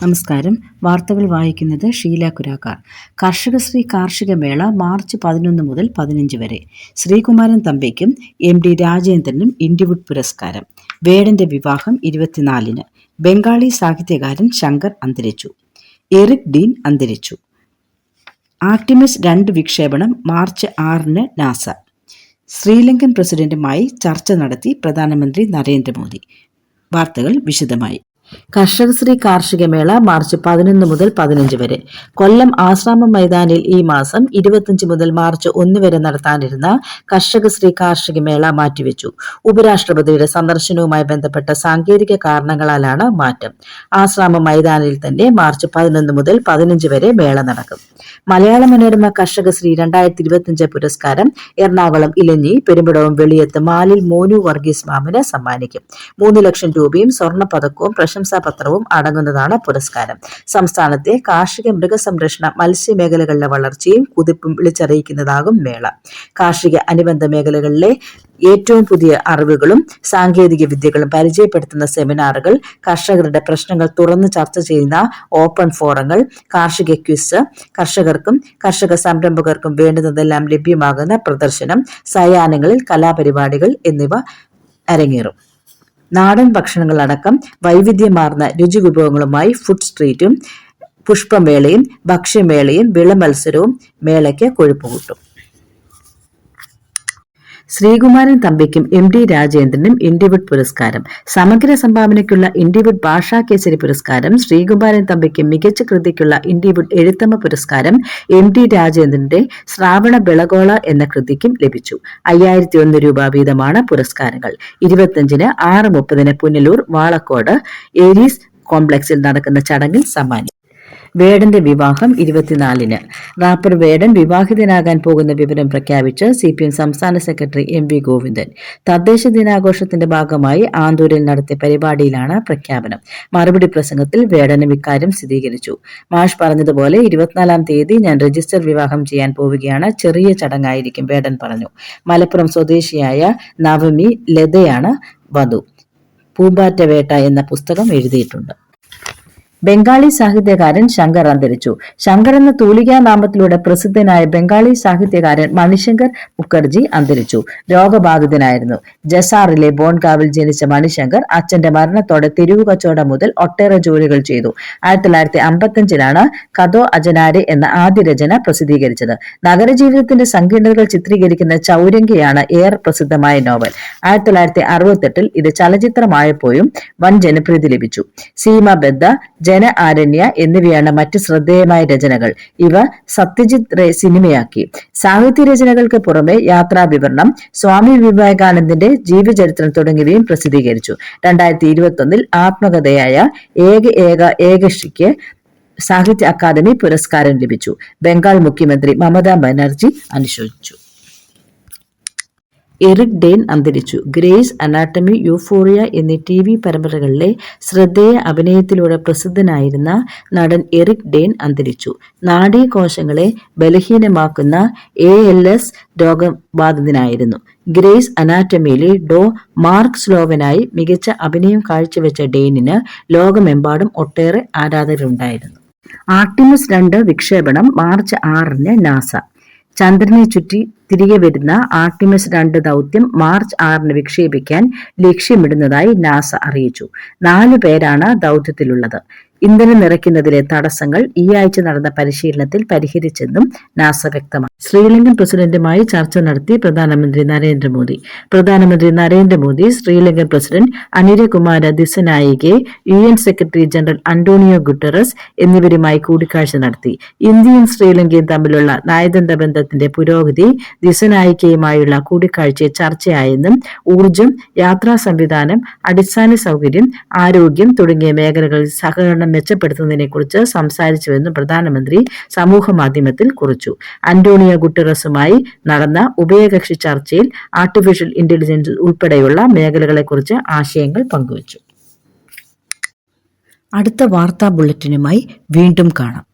നമസ്കാരം. വാർത്തകൾ വായിക്കുന്നത് ഷീല കുരാക്കാർ. കർഷകശ്രീ കാർഷിക മേള മാർച്ച് 11 മുതൽ 15 വരെ. ശ്രീകുമാരൻ തമ്പിക്കും MD രാജേന്ദ്രനും ഇൻഡിവുഡ് പുരസ്കാരം. വേടന്റെ വിവാഹം 24-ന്. ബംഗാളി സാഹിത്യകാരൻ ശങ്കർ അന്തരിച്ചു. എറിക് ഡീൻ അന്തരിച്ചു. ആർട്ടിമിസ് 2 വിക്ഷേപണം മാർച്ച് 6-ന് നാസ. ശ്രീലങ്കൻ പ്രസിഡന്റുമായി ചർച്ച നടത്തി പ്രധാനമന്ത്രി നരേന്ദ്രമോദി. വാർത്തകൾ വിശദമായി. കർഷകശ്രീ കാർഷിക മേള മാർച്ച് 11 മുതൽ 15 വരെ. കൊല്ലം ആശ്രാമം മൈതാനിൽ ഈ മാസം 25 മുതൽ മാർച്ച് 1 വരെ നടത്താനിരുന്ന കർഷകശ്രീ കാർഷിക മേള മാറ്റിവെച്ചു. ഉപരാഷ്ട്രപതിയുടെ സന്ദർശനവുമായി ബന്ധപ്പെട്ട സാങ്കേതിക കാരണങ്ങളാലാണ് മാറ്റം. ആശ്രാമം മൈതാനിൽ തന്നെ മാർച്ച് 11 മുതൽ 15 വരെ മേള നടക്കും. മലയാള മനോരമ കർഷകശ്രീ 2025 പുരസ്കാരം എറണാകുളം ഇലഞ്ഞി, പെരുമ്പടവം വെളിയത്ത് മാലിൽ മോനു വർഗീസ് മാമിന് സമ്മാനിക്കും. 3 ലക്ഷം രൂപയും സ്വർണ്ണപ്പതക്കവും പ്രശംസാപത്രവും അടങ്ങുന്നതാണ് പുരസ്കാരം. സംസ്ഥാനത്തെ കാർഷിക, മൃഗസംരക്ഷണ, മത്സ്യമേഖലകളിലെ വളർച്ചയും കുതിപ്പും വിളിച്ചറിയിക്കുന്നതാകും മേള. കാർഷിക അനുബന്ധ മേഖലകളിലെ ഏറ്റവും പുതിയ അറിവുകളും സാങ്കേതിക വിദ്യകളും പരിചയപ്പെടുത്തുന്ന സെമിനാറുകൾ, കർഷകരുടെ പ്രശ്നങ്ങൾ തുറന്നു ചർച്ച ചെയ്യുന്ന ഓപ്പൺ ഫോറങ്ങൾ, കാർഷിക ക്വിസ്, കർഷകർക്കും കർഷക സംരംഭകർക്കും വേണ്ടുന്നതെല്ലാം ലഭ്യമാകുന്ന പ്രദർശനം, സായാഹ്നങ്ങളിൽ കലാപരിപാടികൾ എന്നിവ അരങ്ങേറും. നാടൻ ഭക്ഷണങ്ങളടക്കം വൈവിധ്യമാർന്ന രുചിവിഭവങ്ങളുമായി ഫുഡ് സ്ട്രീറ്റും പുഷ്പമേളയും ഭക്ഷ്യമേളയും വിളമത്സരവും മേളയ്ക്ക് കൊഴുപ്പുകൂട്ടും. ശ്രീകുമാരൻ തമ്പിക്കും MD രാജേന്ദ്രനും ഇൻഡിവുഡ് പുരസ്കാരം. സമഗ്ര സംഭാവനയ്ക്കുള്ള ഇൻഡിവുഡ് ഭാഷാ കേസരി പുരസ്കാരം, ശ്രീകുമാരൻ തമ്പിക്ക് മികച്ച കൃതിക്കുള്ള ഇൻഡിവുഡ് എഴുത്തമ്മ പുരസ്കാരം, MD രാജേന്ദ്രന്റെ ശ്രാവണ ബെളഗോള എന്ന കൃതിക്കും ലഭിച്ചു. 5001 രൂപ വീതമാണ് പുരസ്കാരങ്ങൾ. 25-ന് 6:30-ന് പുനലൂർ വാളക്കോട് ഏരീസ് കോംപ്ലക്സിൽ നടക്കുന്ന ചടങ്ങിൽ സമ്മാനിക്കും. വേടന്റെ വിവാഹം 24-ന്. റാപ്പർ വേടൻ വിവാഹിതനാകാൻ പോകുന്ന വിവരം പ്രഖ്യാപിച്ച് CPM സംസ്ഥാന സെക്രട്ടറി MV ഗോവിന്ദൻ. തദ്ദേശ ദിനാഘോഷത്തിന്റെ ഭാഗമായി ആന്തൂരിൽ നടത്തിയ പരിപാടിയിലാണ് പ്രഖ്യാപനം. മറുപടി പ്രസംഗത്തിൽ വേടനും ഇക്കാര്യം സ്ഥിരീകരിച്ചു. മാഷ് പറഞ്ഞതുപോലെ 24-ാം തീയതി ഞാൻ രജിസ്റ്റർ വിവാഹം ചെയ്യാൻ പോവുകയാണ്. ചെറിയ ചടങ്ങായിരിക്കും, വേടൻ പറഞ്ഞു. മലപ്പുറം സ്വദേശിയായ നവമി ലതയാണ് വധു. പൂമ്പാറ്റ വേട്ട എന്ന പുസ്തകം എഴുതിയിട്ടുണ്ട്. ബംഗാളി സാഹിത്യകാരൻ ശങ്കർ അന്തരിച്ചു. ശങ്കർ എന്ന തൂലികാ നാമത്തിലൂടെ പ്രസിദ്ധനായ ബംഗാളി സാഹിത്യകാരൻ മണിശങ്കർ മുഖർജി അന്തരിച്ചു. രോഗബാധിതനായിരുന്നു. ജസാറിലെ ബോൺഗാവിൽ ജനിച്ച മണിശങ്കർ അച്ഛന്റെ മരണത്തോടെ തെരുവു കച്ചവടം മുതൽ ഒട്ടേറെ ജോലികൾ ചെയ്തു. 1955-ലാണ് കഥോ അജനാരെ എന്ന ആദ്യ രചന പ്രസിദ്ധീകരിച്ചത്. നഗരജീവിതത്തിന്റെ സങ്കീർണതകൾ ചിത്രീകരിക്കുന്ന ചൗരംഗിയാണ് ഏറെ പ്രസിദ്ധമായ നോവൽ. 1968-ൽ ഇത് ചലച്ചിത്രമായപ്പോഴും വൻ ജനപ്രീതി ലഭിച്ചു. സീമബദ്ധ, ജന ആരണ്യ എന്നിവയാണ് മറ്റ് ശ്രദ്ധേയമായ രചനകൾ. ഇവ സത്യജിത് റേ സിനിമയാക്കി. സാഹിത്യ രചനകൾക്ക് പുറമെ യാത്രാവിവരണം, സ്വാമി വിവേകാനന്ദന്റെ ജീവചരിത്രം തുടങ്ങിയവയും പ്രസിദ്ധീകരിച്ചു. 2021-ൽ ആത്മകഥയായ ഏകശ്രീക്ക് സാഹിത്യ അക്കാദമി പുരസ്കാരം ലഭിച്ചു. ബംഗാൾ മുഖ്യമന്ത്രി മമതാ ബാനർജി അനുശോചിച്ചു. എറിക് ഡെയ്ൻ അന്തരിച്ചു. ഗ്രേസ് അനാട്ടമി, യൂഫോറിയ എന്നീ TV പരമ്പരകളിലെ ശ്രദ്ധേയ അഭിനയത്തിലൂടെ പ്രസിദ്ധനായിരുന്ന നടൻ എറിക് ഡെയ്ൻ അന്തരിച്ചു. നാഡീകോശങ്ങളെ ബലഹീനമാക്കുന്ന ALS രോഗബാധിതനായിരുന്നു. ഗ്രേസ് അനാട്ടമിയിലെ ഡോ മാർക്ക് സ്ലോവനായി മികച്ച അഭിനയം കാഴ്ചവെച്ച ഡെയ്നിന് ലോകമെമ്പാടും ഒട്ടേറെ ആരാധകരുണ്ടായിരുന്നു. ആർട്ടിമിസ് 2 വിക്ഷേപണം മാർച്ച് 6-ന് നാസ. ചന്ദ്രനെ ചുറ്റി തിരികെ വരുന്ന ആർട്ടിമിസ് 2 ദൗത്യം മാർച്ച് 6-ന് വിക്ഷേപിക്കാൻ ലക്ഷ്യമിടുന്നതായി നാസ അറിയിച്ചു. 4 പേരാണ് ദൗത്യത്തിലുള്ളത്. ഇന്ധനം നിറയ്ക്കുന്നതിലെ തടസ്സങ്ങൾ ഈ ആഴ്ച നടന്ന പരിശീലനത്തിൽ പരിഹരിച്ചെന്നും നാസ വ്യക്തമാക്കി. ശ്രീലങ്കൻ പ്രസിഡന്റുമായി ചർച്ച നടത്തി പ്രധാനമന്ത്രി Narendra Modi Sri Lankan president അനിരകുമാര ദിസനായികെ, UN secretary general Antonio Guterres എന്നിവരുമായി കൂടിക്കാഴ്ച നടത്തി. ഇന്ത്യയും ശ്രീലങ്കയും തമ്മിലുള്ള നയതന്ത്ര ബന്ധത്തിന്റെ പുരോഗതി ദിസനായികയുമായുള്ള കൂടിക്കാഴ്ചയിൽ ചർച്ചയായെന്നും ഊർജം, യാത്രാ സംവിധാനം, അടിസ്ഥാന സൗകര്യം, ആരോഗ്യം തുടങ്ങിയ മേഖലകളിൽ സഹകരണം മെച്ചപ്പെടുത്തുന്നതിനെക്കുറിച്ച് സംസാരിച്ചുവെന്നും പ്രധാനമന്ത്രി സമൂഹ മാധ്യമത്തിൽ കുറിച്ചു. അന്റോണിയോ ഗുട്ടറസുമായി നടന്ന ഉഭയകക്ഷി ചർച്ചയിൽ ആർട്ടിഫിഷ്യൽ ഇന്റലിജൻസ് ഉൾപ്പെടെയുള്ള മേഖലകളെക്കുറിച്ച് ആശയങ്ങൾ പങ്കുവച്ചു. അടുത്ത വാർത്താ ബുള്ളറ്റിനുമായി വീണ്ടും കാണാം.